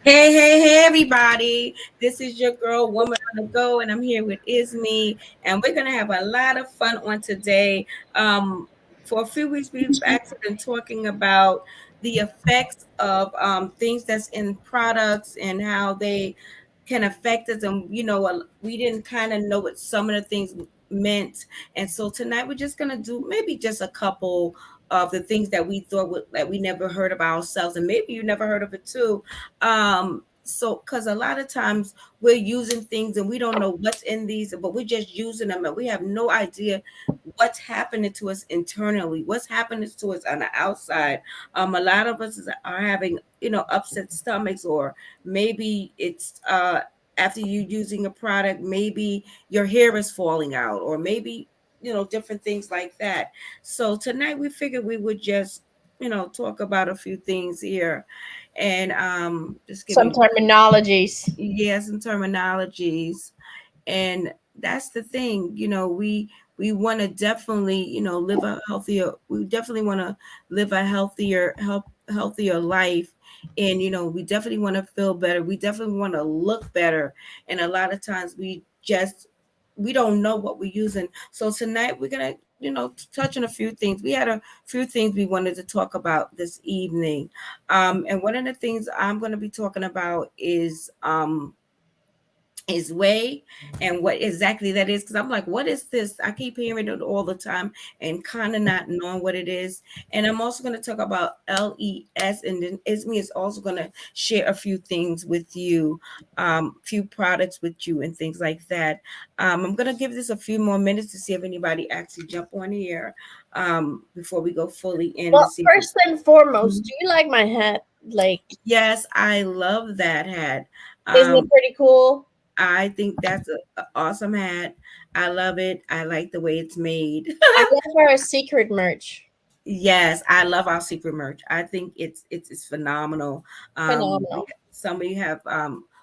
Hey, everybody. This is your girl, Woman on the Go, and I'm here with Isme, and we're going to have a lot of fun on today. For a few weeks, we've actually been talking about the effects of things that's in products and how they can affect us. And, we didn't kind of know what some of the things meant. And so tonight, we're just going to do maybe just a couple of the things that we thought that we never heard of ourselves, and maybe you never heard of it too. So because a lot of times we're using things and we don't know what's in these, but we're just using them and we have no idea what's happening to us internally, what's happening to us on the outside. A lot of us are having upset stomachs, or maybe it's after you using a product, maybe your hair is falling out, or maybe different things like that. So tonight we figured we would just talk about a few things here, and just give Some me, terminologies. yeah, some terminologies. And that's the thing, we want to definitely live a healthier, we definitely want to live a healthier life. And we definitely want to feel better, we definitely want to look better. And a lot of times we don't know what we're using. So tonight we're gonna touch on a few things. We had a few things we wanted to talk about this evening. And one of the things I'm going to be talking about is way, and what exactly that is, because I'm like, what is this? I keep hearing it all the time and kind of not knowing what it is. And I'm also going to talk about LES, and then Isme is also going to share a few things with you, few products with you and things like that. I'm going to give this a few more minutes to see if anybody actually jump on here, before we go fully in to Well, see first and foremost, Mhm. do you like my hat? Like, Yes, I love that hat. isn't it um pretty cool? I think that's a awesome hat. I love it. I like the way it's made. I love our secret merch. Yes, I love our secret merch. I think it's phenomenal. Phenomenal. Somebody have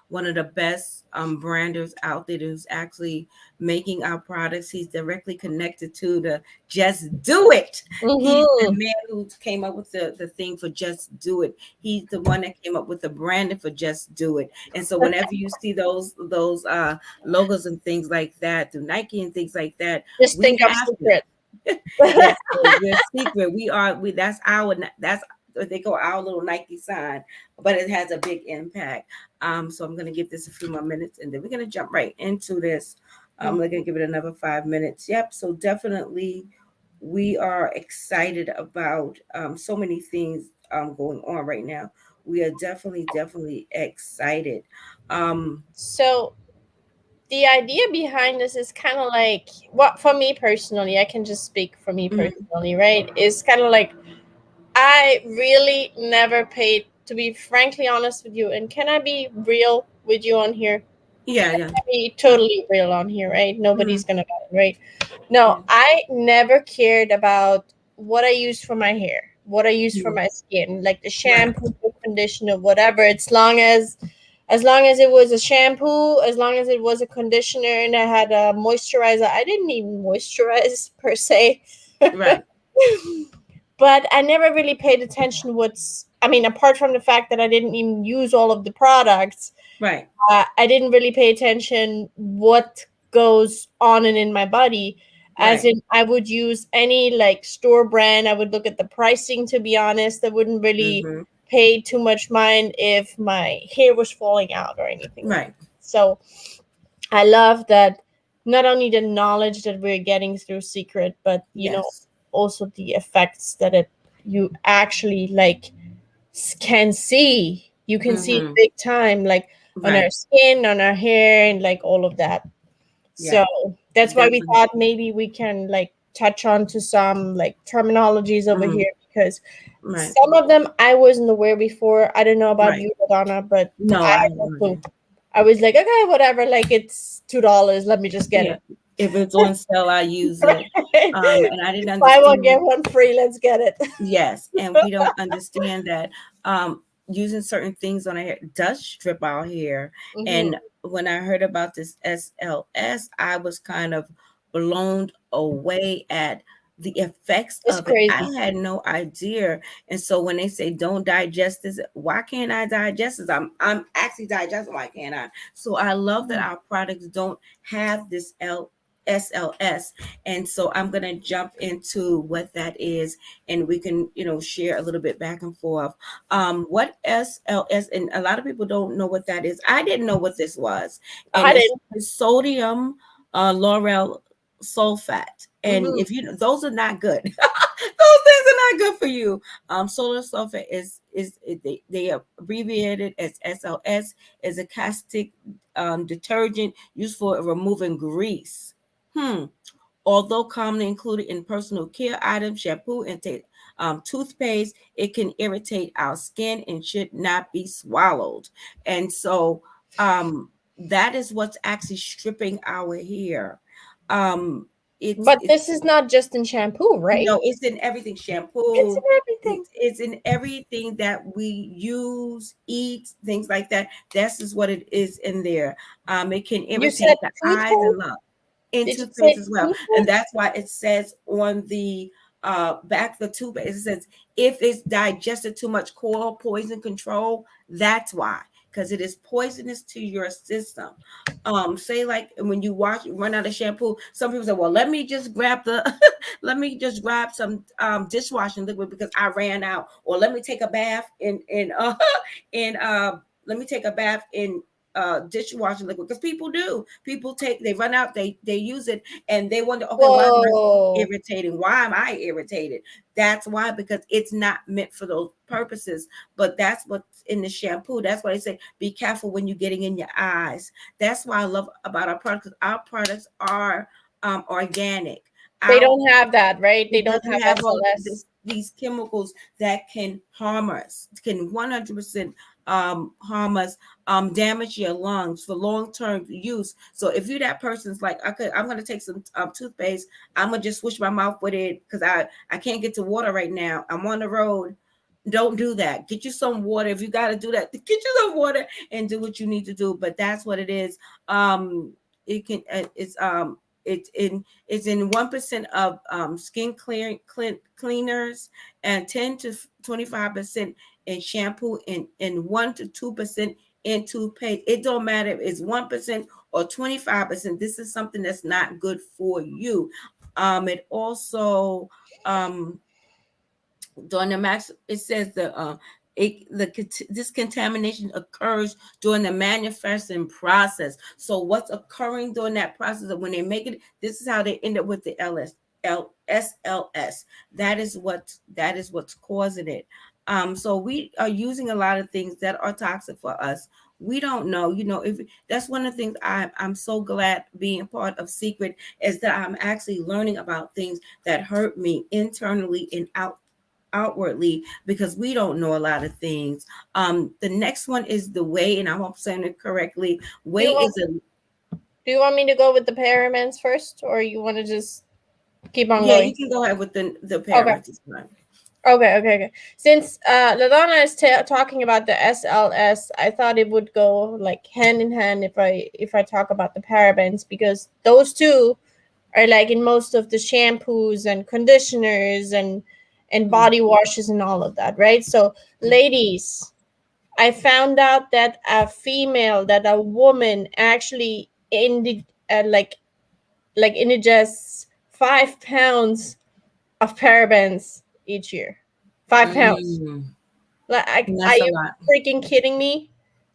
one of the best branders out there who's actually making our products. He's directly connected to the Just Do It. He's the Mm-hmm. man who came up with the thing for Just Do It. He's the one that came up with the branding for Just Do It. And so whenever you see those logos and things like that through Nike and things like that, Just we think of have to. secret. Yes, so we're secret. We that's what they call our little Nike sign, but it has a big impact. So I'm gonna give this a few more minutes, and then we're gonna jump right into this. We're gonna give it another 5 minutes. Yep. So definitely, we are excited about so many things going on right now. We are definitely excited. Um, So, the idea behind this is kind of like what for me personally, I can just speak for me mhm. personally, right? Is kind of like I really never paid, to be frankly honest with you. And can I be real with you on here? Yeah, yeah, Be sure. totally real on here, right? Mhm. Nobody's gonna buy it, right? No, Yeah, I never cared about what I use for my hair, what I use for mhm. my skin, like the Right, shampoo, the conditioner, whatever. As long as it was a shampoo, as long as it was a conditioner and I had a moisturizer, I didn't even moisturize per se. right, But I never really paid attention what's I mean, apart from the fact that I didn't even use all of the products, right. I didn't really pay attention what goes on and in my body. As Right. in, I would use any like store brand. I would look at the pricing. To be honest, I wouldn't really Mhm. pay too much mind if my hair was falling out or anything like Right. that. So I love that not only the knowledge that we're getting through Secret, but Yes. also the effects that it you actually like can see. You can see it Mhm. big time, like on our Right. skin, on our hair, and like all of that. Yeah. So that's why we Definitely. thought maybe we can like touch on to some like terminologies over Mhm. here because Right. some of them I wasn't aware before. I don't know about Right. you, Donna, but No, I I had have no no clue. idea. I was like, okay, whatever. Like it's $2. Let me just get Yeah. it. If it's on sale, I use it. And I didn't Buy one get understand. one free. Let's get it. Yes, and we don't understand that using certain things on our hair does strip our hair. Hmm. And when I heard about this SLS, I was kind of blown away at the effects It's of it. I crazy. had no idea. And so when they say don't digest this, why can't I digest this? I'm actually digesting. Why can't I? So I love that our products don't have this SLS. And so I'm gonna jump into what that is, and we can, share a little bit back and forth. What SLS, and a lot of people don't know what that is. I didn't know what this was, and I it's didn't. sodium lauryl sulfate. And Hmm. if you those are not good. Those things are not good for you. Solar sulfate they abbreviated as SLS, is a caustic detergent used for removing grease. Hmm. Although commonly included in personal care items, shampoo, and toothpaste, it can irritate our skin and should not be swallowed. And so that is what's actually stripping our hair. Um, But it's this is not just in shampoo, right? no, it's in everything. It's Shampoo. in everything. It's in everything that we use, eat, things like that. This is what it is in there. It can You said irritate the eyes and toothpaste? lung, in Did you toothpaste say as well. And toothpaste? that's why it says on the back of the toothpaste, it says if it's digested too much, call poison control. That's why, because it is poisonous to your system. Say like when you run out of shampoo, some people say, well, let me just grab the let me just grab some dishwashing liquid because I ran out, or let me take a bath in let me take a bath in dishwashing liquid, because they run out, they use it, and they wonder, okay, why am I so Whoa. irritating, why am I irritated? That's why, because it's not meant for those purposes. But that's what's in the shampoo. That's why they say be careful when you're getting in your eyes. That's why I love about our products, 'cause our products are organic. They Our don't have that, right? They It don't doesn't have have all SLS. these chemicals that can harm us, can 100% harm us, damage your lungs for long-term use. So if you that person's like, okay, I'm gonna take some toothpaste, I'm gonna just swish my mouth with it because I can't get to water right now, I'm on the road. Don't do that. Get you some water. If you got to do that, get you some water and do what you need to do. But that's what it is. It can it's in 1% of skin cleaners, and 10 to 25% in shampoo, and 1 to 2% in toothpaste. It don't matter if it's 1% or 25%. This is something that's not good for you. It also during the max, it says this contamination occurs during the manufacturing process. So what's occurring during that process of when they make it, this is how they end up with the SLS. That is what's causing it. So we are using a lot of things that are toxic for us. We don't know, if that's one of the things I'm so glad being part of Secret, is that I'm actually learning about things that hurt me internally and outwardly, because we don't know a lot of things. The next one is the whey, and I hope I'm saying it correctly. Do Whey you want is a do you want me to go with the parabens first, or you want to just keep on Yeah, you going? can go ahead with the Okay. parents. It's fine. Okay. Since Ladonna is talking about the SLS, I thought it would go like hand in hand if I talk about the parabens, because those two are like in most of the shampoos and conditioners and Mm, body washes and all of that, right? So, ladies, I found out that a woman actually like indigests 5 pounds of parabens each year. 5 pounds. mm, Like, are that's a you lot. freaking kidding me?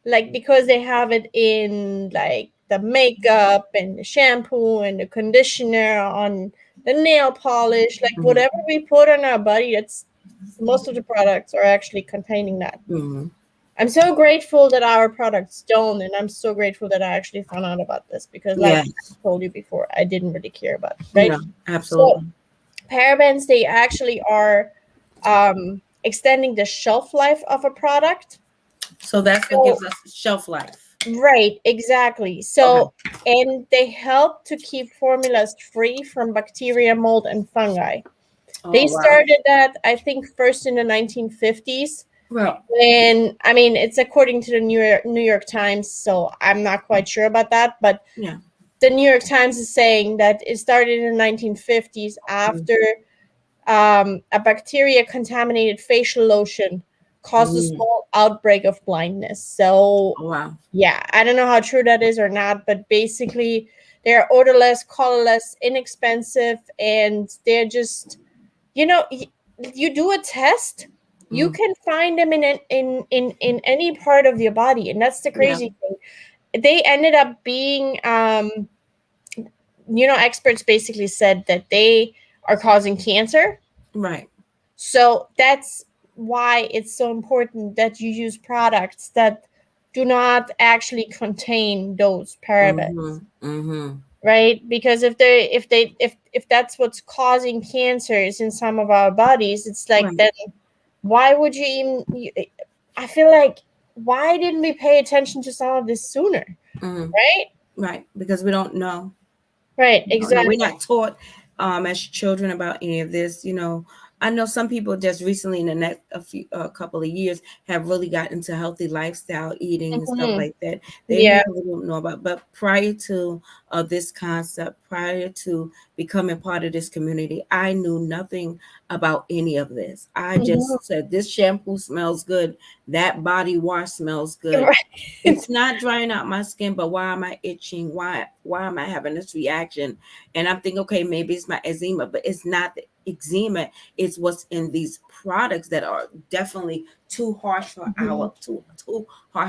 Like, because they have it in like the makeup and the shampoo and the conditioner on the nail polish, like Mm-hmm, whatever we put on our body, it's most of the products are actually containing that. mm-hmm. I'm so grateful that our products don't, and I'm so grateful that I actually found out about this, because, like Yes, I told you before, I didn't really care about it, right? no, So, absolutely. parabens, they actually are extending the shelf life of a product. So that's what So, gives us shelf life. right, exactly. Okay. So, and they help to keep formulas free from bacteria, mold, and fungi. They Oh wow. started that, I think, first in the 1950s. Well, And I mean, it's according to the New York Times, so I'm not quite sure about that. But yeah. the New York Times is saying that it started in the 1950s Mm, after. a bacteria contaminated facial lotion caused a Mm. small outbreak of blindness. So, Oh, wow. yeah, I don't know how true that is or not, but basically, they're odorless, colorless, inexpensive, and they're just, you know, you do a test, you Mm. can find them in any part of your body, and that's the Yeah. crazy thing. They ended up being, experts basically said that they are causing cancer. Right. So that's why it's so important that you use products that do not actually contain those parabens, Mm-hmm. Mm-hmm. right? Because if that's what's causing cancers in some of our bodies, it's like, Right. then why would you I feel like, why didn't we pay attention to some of this sooner, Mm-hmm. right? Right. Because we don't know. Right, No, no, we're exactly. not taught as children about any of this. I know some people just recently in the next a couple of years have really got into healthy lifestyle eating and stuff Hmm. like that. They Yeah. really don't know about. But prior to this concept, prior to becoming part of this community, I knew nothing about any of this. I Hmm. just said this shampoo smells good, that body wash smells good. Right. It's not drying out my skin, but why am I itching? Why am I having this reaction? And I'm thinking, okay, maybe it's my eczema, but it's not the eczema. It's what's in these products that are definitely Hmm. too harsh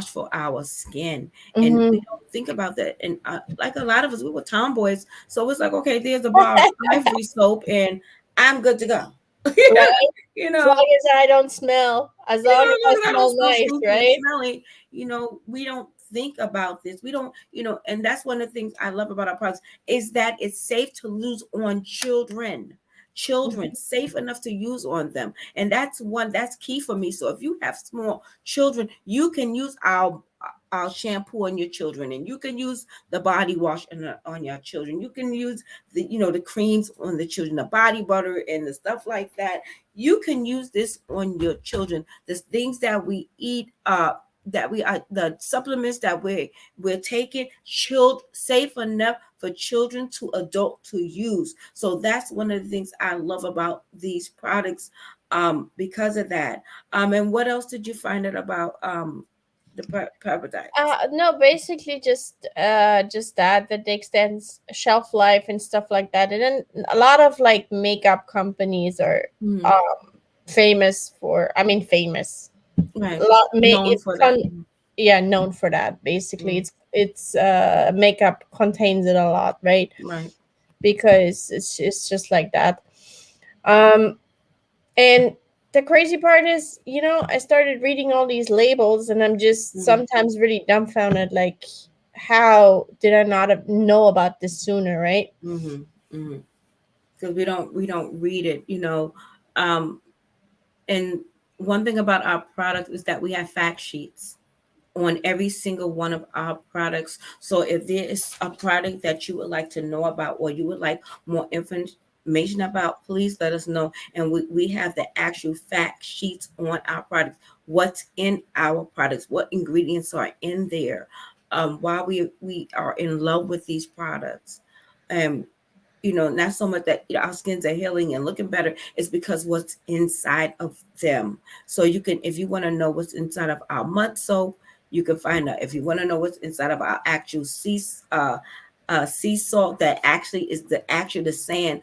for our skin. And we Hmm. don't think about that. And like a lot of us, we were tomboys, so it's like, okay, there's a bar of Ivory soap, and I'm good to go. Right. you As long know, as I don't smell, as long as I I don't smell smell nice, stinky and right? smelly. We don't think about this. We don't, and that's one of the things I love about our products is that it's safe to use on children. Children, Mhm. safe enough to use on them. And that's key for me. So if you have small children, you can use our shampoo on your children, and you can use the body wash on your children. You can use the creams on the children, the body butter and the stuff like that. You can use this on your children. The things that we eat, that we are the supplements that we're taking, safe enough for children to adult to use. So that's one of the things I love about these products, because of that. And what else did you find out about the peptides? No, basically just that they extends shelf life and stuff like that. And then a lot of like makeup companies are Mhm. um famous for, I mean, famous. A Right. lot Known for that. yeah, known for that. Basically, Mhm. it's makeup contains it a lot, right? Right. Because it's just like that. Um And the crazy part is, I started reading all these labels, and I'm just Mm-hmm. sometimes really dumbfounded. Like, how did I not know about this sooner, right? Mm-hmm. Mm-hmm. Because we don't read it. Um, And one thing about our product is that we have fact sheets on every single one of our products. So if there is a product that you would like to know about, or you would like more information about, please let us know. And we have the actual fact sheets on our products. What's in our products? What ingredients are in there? Why we are in love with these products. Um, not so much that our skins are healing and looking better. It's because what's inside of them. So you can, if you want to know what's inside of our mud soap, you can find out. If you want to know what's inside of our actual sea salt, that actually is the sand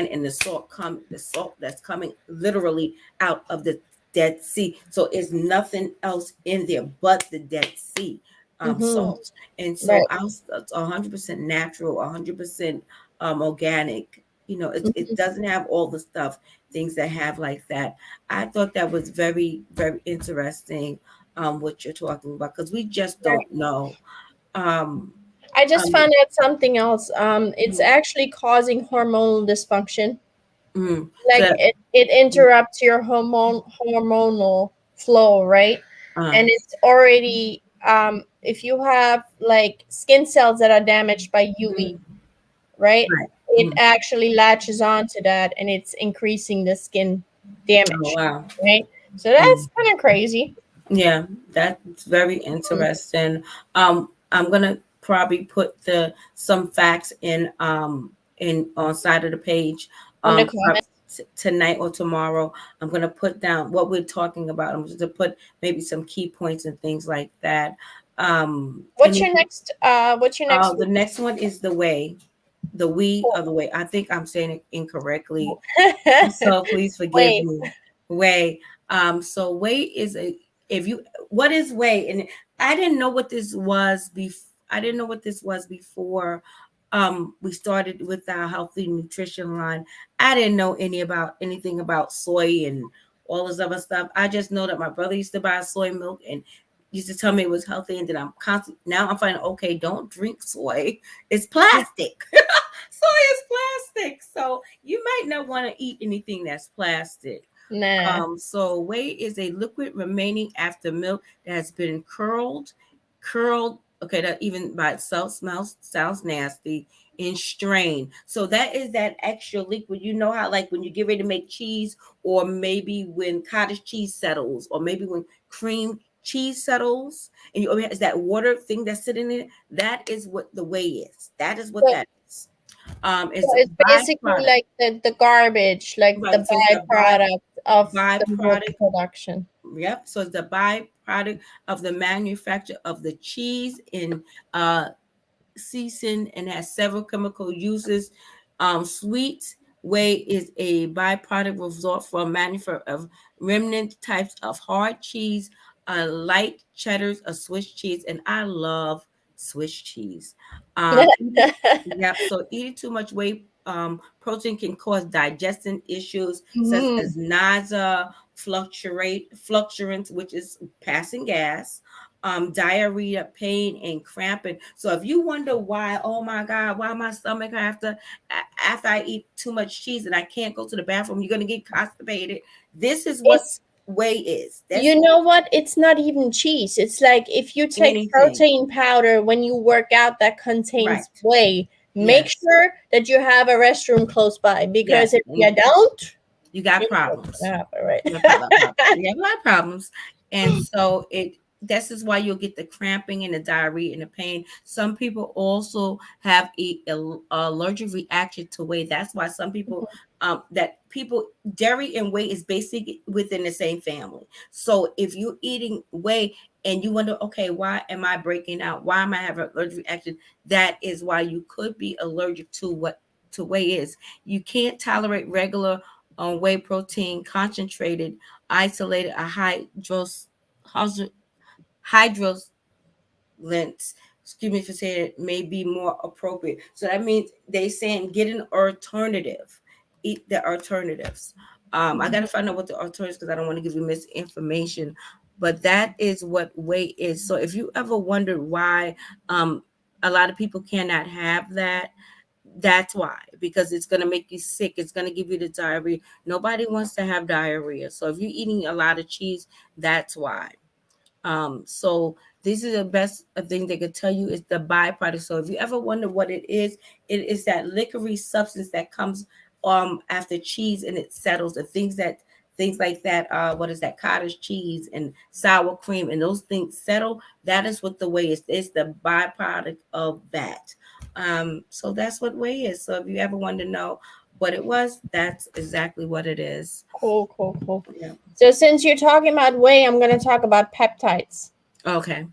and the salt that's coming literally out of the Dead Sea. So it's nothing else in there but the Dead Sea Mm-hmm. salt. And so Right. our salt's 100% natural, 100% organic. It Mhm. doesn't have all the things that have like that. I thought that was very, very interesting, what you're talking about, because we just don't Right. know. Um, I just um, found out something else. It's mm, actually causing hormonal dysfunction. so Like, that, it interrupts your hormonal flow, right? uh, And it's already, if you have like skin cells that are damaged by UV, mm, right? right. It Mm. actually latches onto that, and it's increasing the skin Oh, damage, wow. right? So Mm. that's kind of crazy. Yeah, that's very Mhm. interesting. I'm gonna probably put the some facts in on side of the page On the for comment. tonight or tomorrow, I'm going to put down what we're talking about. I'm just to put maybe some key points and things like that. What's your Anything. next? What's your next The next one is the way, the we of the way. I think I'm saying it incorrectly, week? so please forgive Wait. me. Whey. So whey is a, if you, what is whey? And I didn't know what this was I didn't know what this was before we started with our healthy nutrition line. I didn't know anything about soy and all this other stuff. I just know that my brother used to buy soy milk and used to tell me it was healthy, and then I'm constant now I'm finding, okay, don't drink soy. It's plastic. Soy is plastic. So you might not want to eat anything that's plastic. Nah. So whey is a liquid remaining after milk that has been curled. Okay, that even by itself smells sounds nasty. And strained. So that is that extra liquid. You know how, like when you get ready to make cheese, or maybe when cottage cheese settles, or maybe when cream cheese settles, and you is that water thing that's sitting in it. That is what the whey is. That is what So, that is. so It's a it's basically byproduct. like the garbage, like Right. the So it's the byproduct of the milk byproduct. production. Yep. So it's the byproduct of the manufacture of the cheese in uh seasoned and has several chemical uses. Sweet whey is a byproduct result from manufacture of remnant types of hard cheese, light cheddars, a Swiss cheese, and I love Swiss cheese. Eating, yep. So eating too much whey protein can cause digestion issues such Mhm. as nausea, fluctuance, which is passing gas, diarrhea, pain, and cramping. So if you wonder why, oh my God, why my stomach after I eat too much cheese and I can't go to the bathroom, you're gonna get constipated. This is what It's whey is. That's You know what? It's not even cheese. It's like if you take anything. protein powder when you work out that Right. contains whey, make Yes. sure that you have a restroom close by because Yes. if you And don't, you got you know what's problems. gonna happen, right? You have a lot of problems. You have a lot of problems. And so it this is why you'll get the cramping and the diarrhea and the pain. Some people also have allergic reaction to whey. That's why some people that people dairy and whey is basically within the same family. So if you're eating whey and you wonder, okay, why am I breaking out? Why am I having an allergic reaction? That is why you could be allergic to what to whey is. You can't tolerate regular whey protein concentrated, isolated, a hydros lengths, excuse me for saying it, may be more appropriate. So that means they saying get an alternative, eat the alternatives. I gotta find out what the alternatives, because I don't want to give you misinformation. But that is what whey is. So if you ever wondered why a lot of people cannot have that, that's why, because it's going to make you sick. It's going to give you the diarrhea. Nobody wants to have diarrhea. So if you're eating a lot of cheese, that's why. So this is the best thing they could tell you is the byproduct. So if you ever wonder what it is that licorice substance that comes after cheese and it settles, the things like that, what is that, cottage cheese and sour cream, and those things settle. That is what the whey is. It's the byproduct of that. So that's what whey is. So if you ever want to know what it was, that's exactly what it is. Cool, cool, cool. Yeah. So since you're talking about whey, I'm gonna talk about peptides. Okay.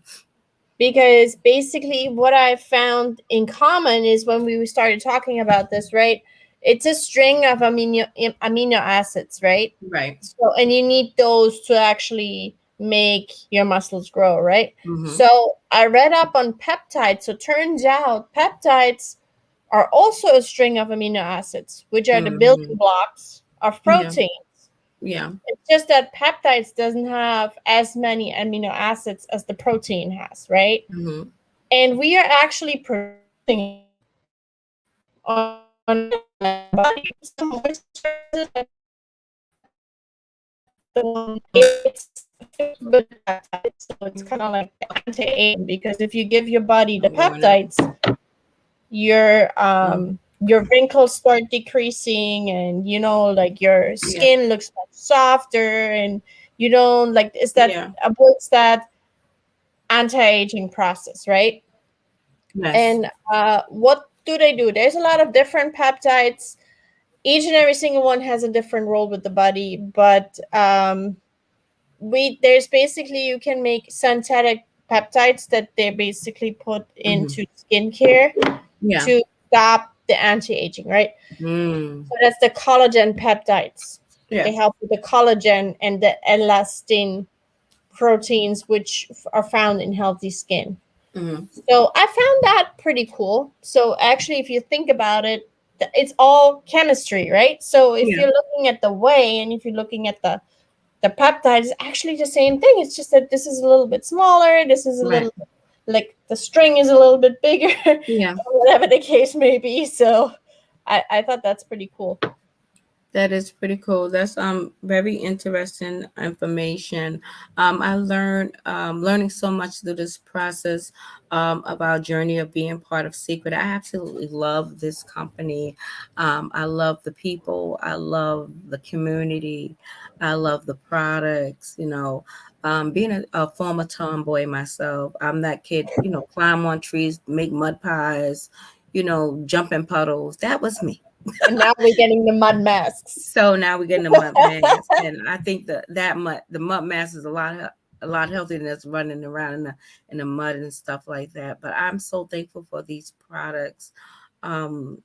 Because basically what I found in common is when we started talking about this, right? It's a string of amino acids, right? Right. So and you need those to actually make your muscles grow, right? Mm-hmm. So I read up on peptides. So turns out peptides are also a string of amino acids, which are the Mm-hmm. building blocks of Yeah. protein. Yeah. It's just that peptides doesn't have as many amino acids as the protein has, right? Mm-hmm. And we are actually producing it on our body. Some moisturizers like the one it's filled with peptides, so it's kind of like anti-aging because if you give your body the I'm going up. peptides, your Mm. your wrinkles start decreasing, and like your Yeah. skin looks much softer, and you don't like is that Yeah. avoids that anti-aging process, right? Yes. And what do they do? There's a lot of different peptides each and every single one has a different role with the body, but we there's basically you can make synthetic peptides that they basically put Mm-hmm. into skincare Yeah. to stop the anti-aging, right? Mm. So that's the collagen peptides. They Yeah. help with the collagen and the elastin proteins, which are found in healthy skin. Mm-hmm. So I found that pretty cool. So actually, if you think about it, it's all chemistry, right? So if Yeah. you're looking at the whey and if you're looking at the peptide, is actually the same thing. It's just that this is a little bit smaller. This is a Right. little like the string is a little bit bigger, Yeah. whatever the case may be. So I thought that's pretty cool. That is pretty cool. That's very interesting information. I learned learning so much through this process of our journey of being part of Secret. I absolutely love this company. I love the people. I love the community. I love the products. Being a former tomboy myself, I'm that kid. Climb on trees, make mud pies. Jump in puddles. That was me. And now we're getting the mud masks. So now we're getting the mud mask, and I think the mud mask is a lot healthier than us running around in the mud and stuff like that. But I'm so thankful for these products. Um,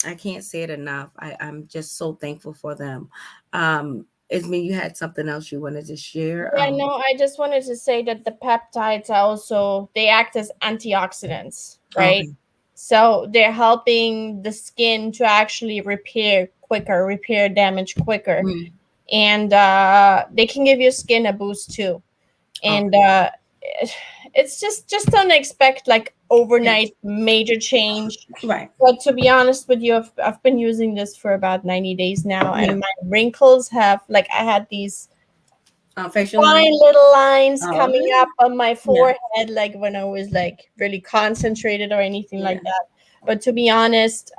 I can't say it enough. I'm just so thankful for them. Isme, you had something else you wanted to share? Yeah, no, I just wanted to say that the peptides are also they act as antioxidants, right? Okay. So they're helping the skin to actually repair quicker, repair damage quicker, Mm, and they can give your skin a boost too. And okay. it's just don't expect like Yes. overnight major change. Right. But to be honest with you, I've been using this for about 90 days now, Yeah. and my wrinkles have like I had these Facial fine line. little lines Oh, coming up on my yeah. forehead, like when I was like really concentrated or anything Yeah. like that. But to be honest,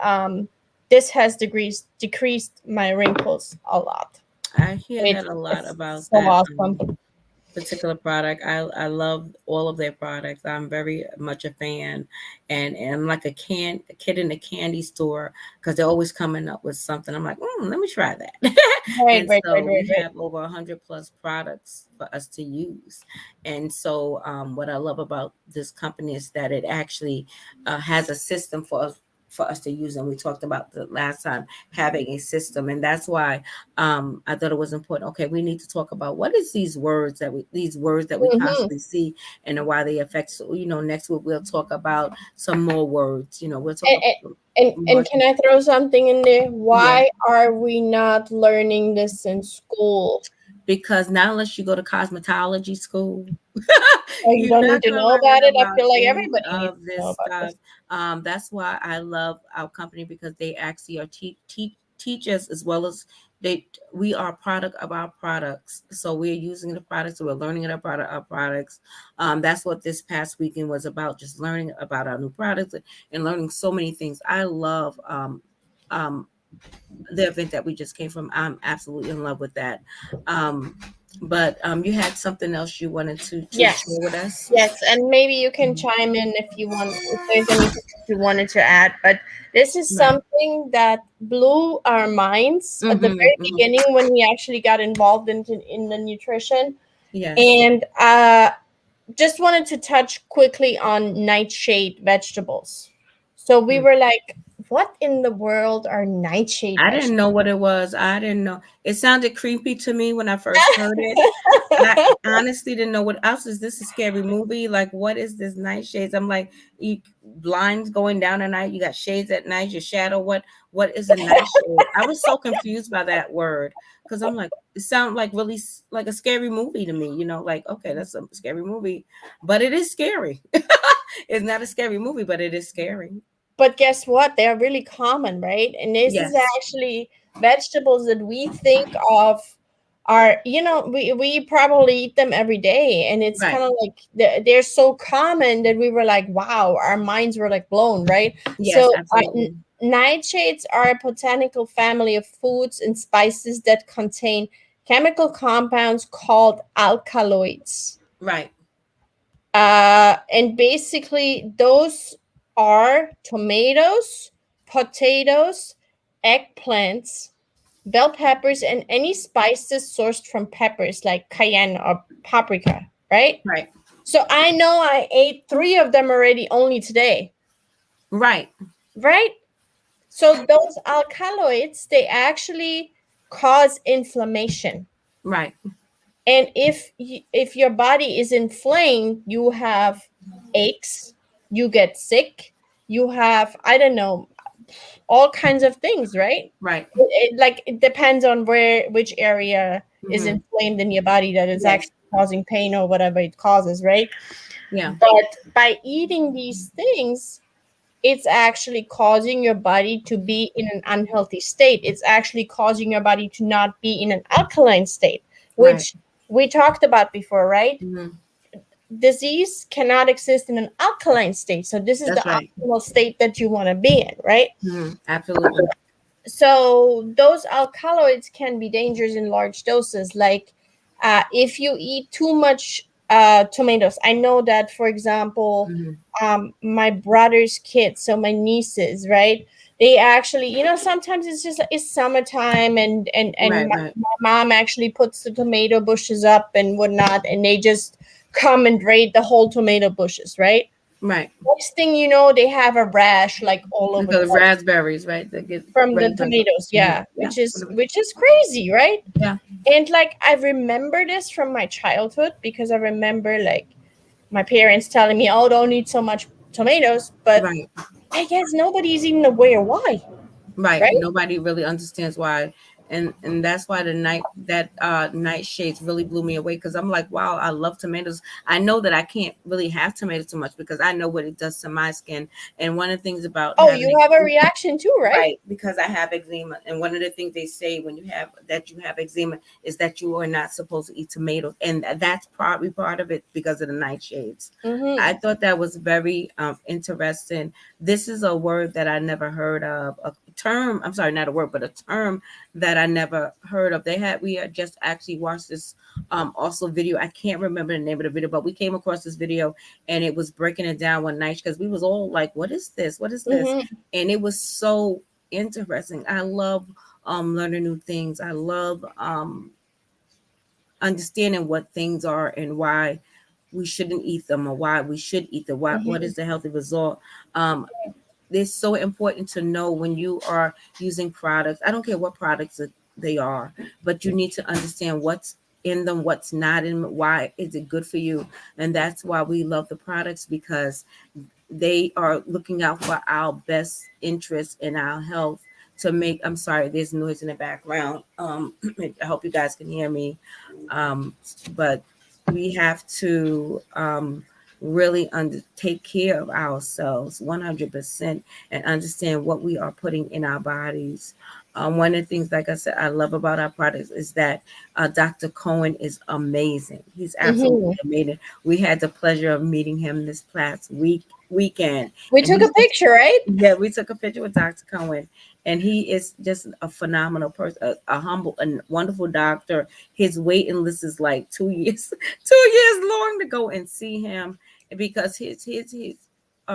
this has decreased my wrinkles a lot. I hear that a lot It's about so that. awesome. Particular product. I love all of their products. I'm very much a fan, and I'm like a kid in a candy store because they're always coming up with something. I'm like, let me try that. Right, And right, right, so right, we right. have over 100 plus products for us to use. And so what I love about this company is that it actually has a system for us to use. And we talked about the last time having a system, and that's why I thought it was important. Okay, we need to talk about what is these words that we Hmm. constantly see and why they affect. So next week we'll talk about some more words. We'll talk And, about and more. can I throw something in there? Yeah, Why are we not learning this in school? because not unless you go to cosmetology school, Oh, you you're don't not need to going to know learn about it. I about feel like any everybody needs of to know this about stuff. this. That's why I love our company because they actually are teach us as well as we are a product of our products. So we're using the products, so we're learning about our products. That's what this past weekend was about, just learning about our new products and learning so many things. I love um, the event that we just came from. I'm absolutely in love with that. Um, but you had something else you wanted to share Yes. with us? Yes, and maybe you can chime in if you want, if there's anything that you wanted to add. But this is Right. something that blew our minds at the Mm-hmm, very hmm. beginning when we actually got involved in the nutrition. Yes. And just wanted to touch quickly on nightshade vegetables. So we Mm. were like, what in the world are nightshade I didn't vegetables? know what it was. I didn't know. It sounded creepy to me when I first heard it. I honestly didn't know what else is this a scary movie? Like, what is this nightshades? I'm like, you blinds going down at night. You got shades at night. Your shadow. What is a nightshade? I was so confused by that word because I'm like, it sounds like really like a scary movie to me. Like, okay, that's a scary movie, but it is scary. It's not a scary movie, but it is scary. But guess what? They're really common, right? And this is Yes. actually vegetables that we think of are, we probably eat them every day. And it's Right. kind of like they're so common that we were like, wow, our minds were like blown, right? Yes. So, Absolutely. nightshades are a botanical family of foods and spices that contain chemical compounds called alkaloids. Right. And basically, those are tomatoes, potatoes, eggplants, bell peppers, and any spices sourced from peppers like cayenne or paprika, right? Right. So I know I ate three of them already only today, Right. right? So those alkaloids, they actually cause inflammation. Right. And if your body is inflamed, you have aches, you get sick, you have, I don't know, all kinds of things, right? Right. Like it depends on which area is Hmm. inflamed in your body that is Yes. actually causing pain or whatever it causes, right? Yeah. But by eating these things, it's actually causing your body to be in an unhealthy state. It's actually causing your body to not be in an alkaline state, Right. which we talked about before, right? Hmm. Disease cannot exist in an alkaline state. So this is the That's right. optimal state that you want to be in, right? Hmm. Absolutely. So those alkaloids can be dangerous in large doses. Like if you eat too much tomatoes, I know that, for example, Hmm. my brother's kids, so my nieces, right? They actually, sometimes it's just it's summertime, and Right. my Right. mom actually puts the tomato bushes up and whatnot, and they just come and raid the whole tomato bushes, right? Right. Next thing you know, they have a rash like all over the Because place raspberries, right? They get from the raised by. tomatoes, Hmm. yeah, Yeah. which is crazy, right? Yeah. And like I remember this from my childhood because I remember like my parents telling me, "Oh, don't eat so much tomatoes," but Right. I guess nobody's even aware why, Right. right? Nobody really understands why. And that's why the nightshades really blew me away, because I'm like, wow, I love tomatoes. I know that I can't really have tomatoes too much because I know what it does to my skin. And one of the things about Oh, you having have a eczema, reaction too, right? right, because I have eczema. And one of the things they say when you have eczema is that you are not supposed to eat tomatoes. And that's probably part of it because of the nightshades. I Mm-hmm. thought that was very interesting. This is a word that I never heard of, a term. I'm sorry, not a word, but a term that I never heard of. We had just actually watched this also video. I can't remember the name of the video, but we came across this video and it was breaking it down one night because we was all like, what is this? What is this? Mm-hmm. And it was so interesting. I love learning new things. I love understanding what things are and why we shouldn't eat them, or why we should eat them. What Mm-hmm. is the healthy result? Um, it's so important to know when you are using products. I don't care what products they are, but you need to understand what's in them, what's not in them, why is it good for you. And that's why we love the products, because they are looking out for our best interest in our health. To make, I'm sorry, there's noise in the background. I hope you guys can hear me. But we have to really take care of ourselves 100% and understand what we are putting in our bodies. One of the things, like I said, I love about our products is that Dr. Cohen is amazing. He's absolutely Mm-hmm. amazing. We had the pleasure of meeting him this past weekend, We and took a he's just, picture, right? yeah, we took a picture with Dr. Cohen, and he is just a phenomenal person, a humble and wonderful doctor. His waiting list is like 2 years, 2 years long to go and see him, because his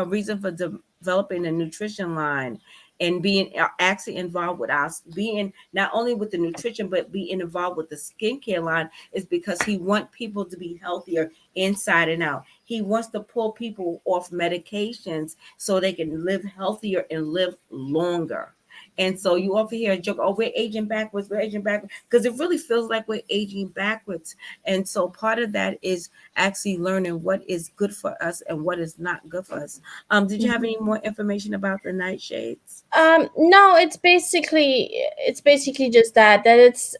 reason for developing a nutrition line and being actually involved with us, being not only with the nutrition but being involved with the skincare line, is because he wants people to be healthier inside and out. He wants to pull people off medications so they can live healthier and live longer. And so you often hear a joke, oh, we're aging backwards, because it really feels like we're aging backwards. And so part of that is actually learning what is good for us and what is not good for us. Did you have any more information about the nightshades? No, it's basically just that it's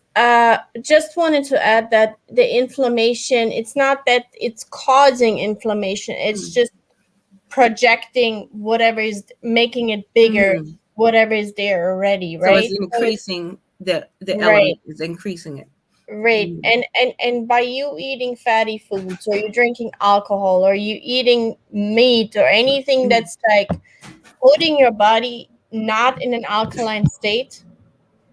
just wanted to add that the inflammation, it's not that it's causing inflammation, it's Mm. just projecting whatever is making it bigger, Mm. whatever is there already, So it's right? So increasing the right, element is increasing it. right. Mm. And by you eating fatty foods, or you drinking alcohol, or you eating meat, or anything Mm. that's like putting your body not in an alkaline state,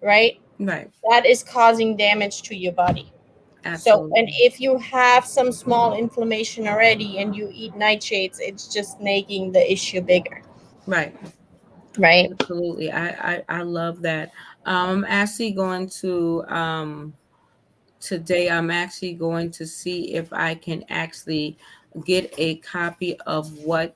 right? Right. That is causing damage to your body. So, and Absolutely. if you have some small inflammation already and you eat nightshades, it's just making the issue bigger. Right. right? Absolutely. I love that. I'm actually going to today I'm actually going to see if I can actually get a copy of what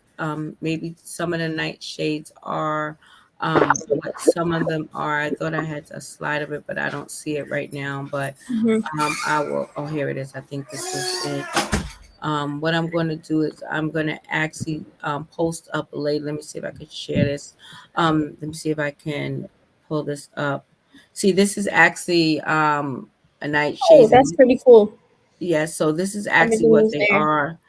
maybe some of the nightshades are, what some of them are. I thought I had a slide of it, but I don't see it right now. But Hmm. I will. Oh, here it is. I think this is it. What I'm going to do is I'm going to actually post up later. Let me see if I could share this. Let me see if I can pull this up. See, this is actually a Oh, nightshades, that's and pretty cool. yes, so this is actually Everything what is they there. are,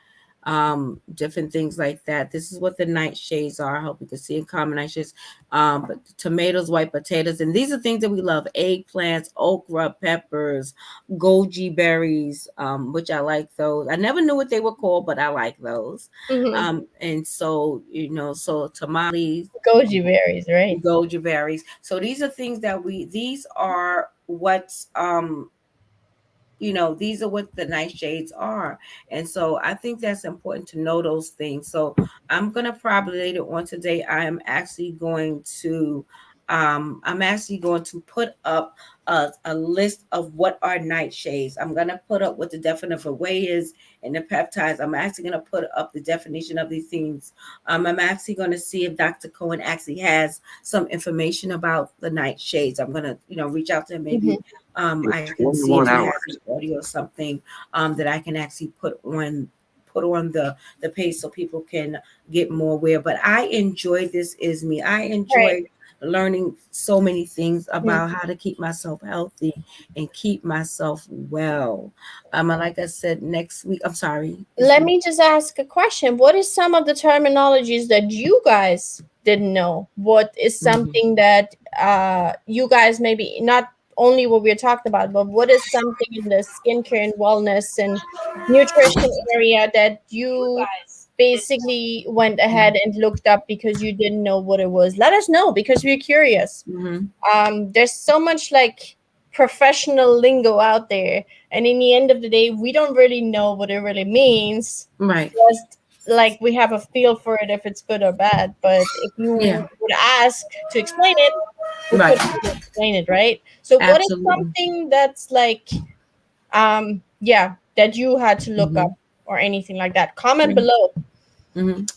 different things like that. This is what the nightshades are. I hope you can see in common nightshades. But tomatoes, white potatoes, and these are things that we love: eggplants, okra, peppers, goji berries, which I like those. I never knew what they were called, but I like those. Hmm. And so so tamales, Goji berries, right? goji berries. So these are things that these are what's these are what the nightshades are. And so I think that's important to know those things. So I'm going to probably later on today, I'm actually going to put up a list of what are nightshades. I'm going to put up what the definition of a whey is and the peptides. I'm actually going to put up the definition of these things. I'm actually going to see if Dr. Cohen actually has some information about the nightshades. I'm going to reach out to him. Maybe Hmm. I can see if he has an audio or something that I can actually put on the page so people can get more aware. But I enjoy this, is me. I Right. enjoy learning so many things Mhm. about how to keep myself healthy and keep myself well. And like I said, next week, I'm sorry, is Let me just ask a question. What is some of the terminologies that you guys didn't know? What is Mhm. something that you guys maybe not only what we're talking about, but what is something in the skincare and wellness and nutrition area that you basically went ahead and looked up because you didn't know what it was? Let us know because we're curious. Mhm. There's so much like professional lingo out there, and in the end of the day we don't really know what it really means. Right. Just like we have a feel for it if it's good or bad, but if Yeah. you would ask to explain it, we Right. couldn't really explain it, right? So what is Absolutely. something that's like yeah, that you had to look up Mhm. or anything like that? Comment below.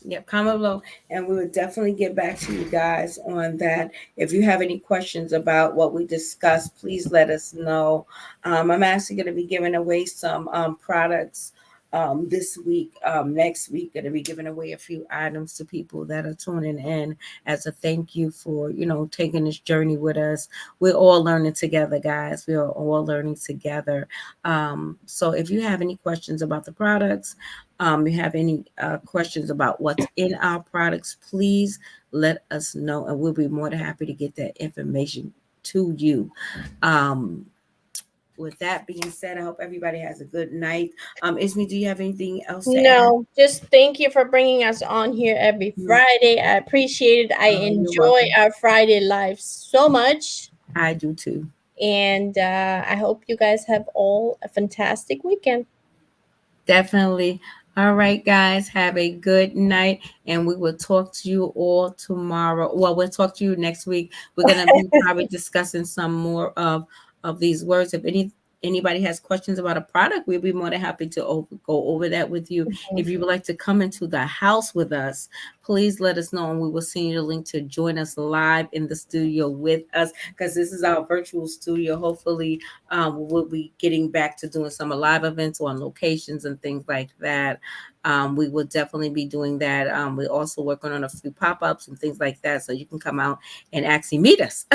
Yep, comment below, and we would definitely get back to you guys on that. If you have any questions about what we discussed, please let us know. I'm actually going to be giving away some products this week. Next week, going to be giving away a few items to people that are tuning in as a thank you for taking this journey with us. We're all learning together, guys. We are all learning together. So if you have any questions about the products, you have any questions about what's in our products, please let us know, and we'll be more than happy to get that information to you. Um, with that being said, I hope everybody has a good night. Ismi, do you have anything else to add? No, just thank you for bringing us on here every Mhm. Friday. I appreciate it. I You're enjoy welcome. our Friday live so much. I do too. And I hope you guys have all a fantastic weekend. Definitely. All right, guys, have a good night, and we will talk to you all tomorrow. Well, we'll talk to you next week. We're gonna be probably discussing some more of these words. If anybody has questions about a product, we'll be more than happy to go over that with you. If you would like to come into the house with us, please let us know, and we will send you the link to join us live in the studio with us, because this is our virtual studio. Hopefully, we'll be getting back to doing some live events on locations and things like that. We will definitely be doing that. We're also working on a few pop-ups and things like that, so you can come out and actually meet us.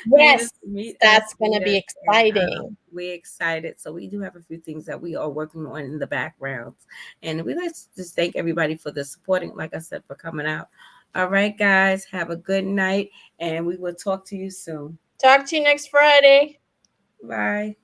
Yes, Meet us, that's going to be and exciting. we're excited. So we do have a few things that we are working on in the background, and we like to just thank everybody for the supporting. Like I said, for coming out. All right, guys, have a good night, and we will talk to you soon. Talk to you next Friday. Bye.